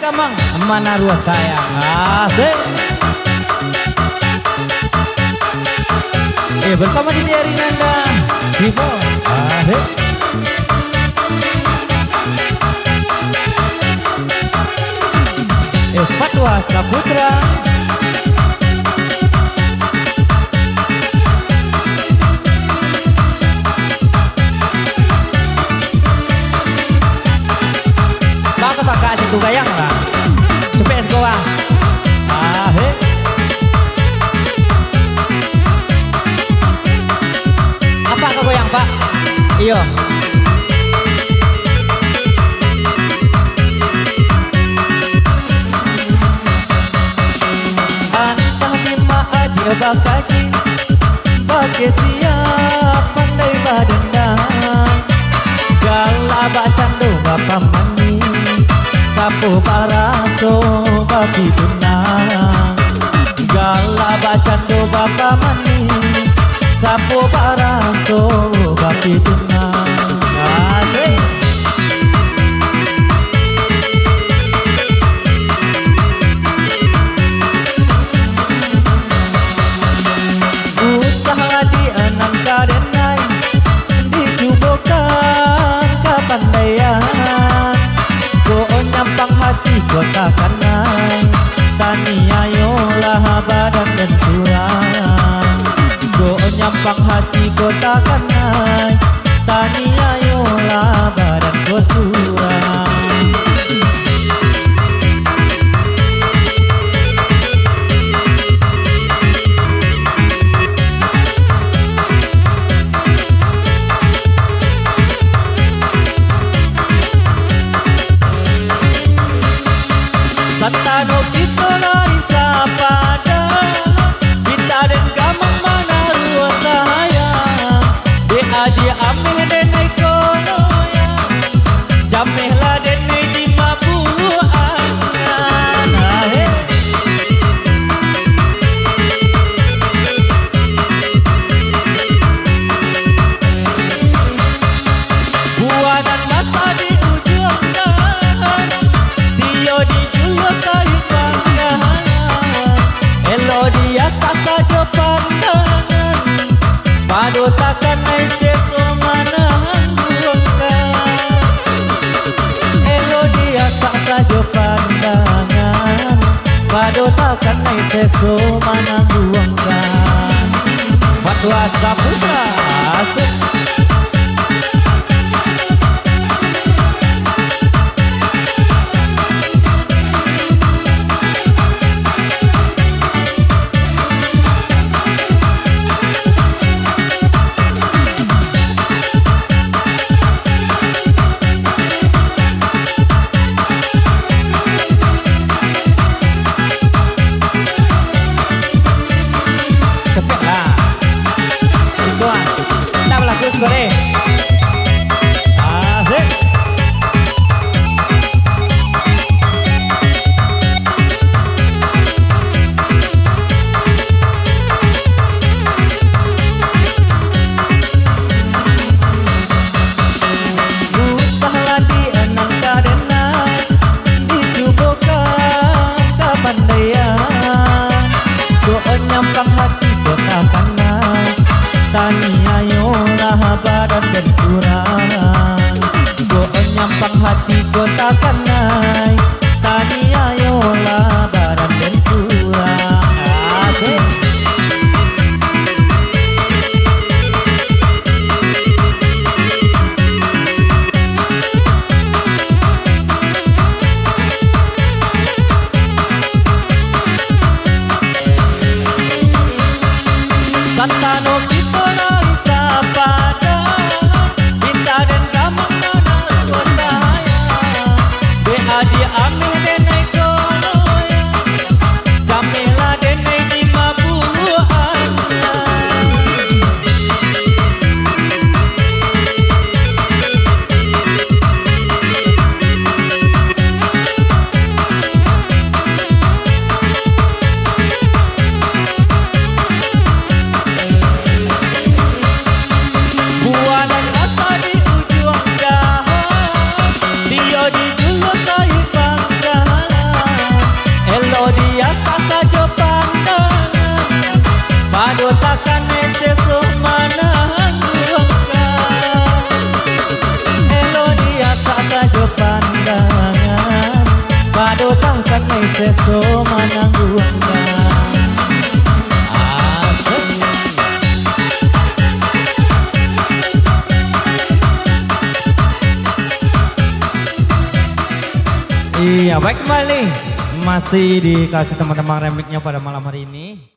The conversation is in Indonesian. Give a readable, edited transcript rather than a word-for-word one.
Kamang mana ruas sayang asik. Bersama DJ Rinanda Vivo asik. Fatwa Saputra tak kasih tuh gayang lah cepet sekolah apa kau goyang pak iyo antah bima adia bakaji pakai siap pandai badendang galak bacandu bapak mani sapu paraso babi tunang galak bacandu bapak mani sapu paraso babi tunang asik. Usaha di enam kadenai dicubokan kepandaian nyampang hati kota kanai tani ayolah badan dan surang go nyampang hati kota kanai tani ayolah badan go surang. Santano kita lari sapada kita dan kamang mana ruas saya dia ameh denai kono ya jameh lah denai di mabuan buanan mata di ujung dahan Tio di dia sasa jo pandangan padu takkan naik seso manahan buangkan elo dia sasa jo pandangan padu takkan naik seso manahan buangkan. Fatwa Saputra asik. Gore. Asik. Usahlah di enam kadenai dicubokan kepandaian go nyampang hati kota kanai tani ayolah badan dan surang go nyampang hati kota kanai tani ayolah badan dan surang asik. Santano kita lari sapada kita dan kamang mana ruas saya dia ameh denai kono ya jameh lah denai di mabuan buanan mata di ujung dahan Tio di julus saya bangga Ya baik, kembali masih dikasih teman-teman remixnya pada malam hari ini.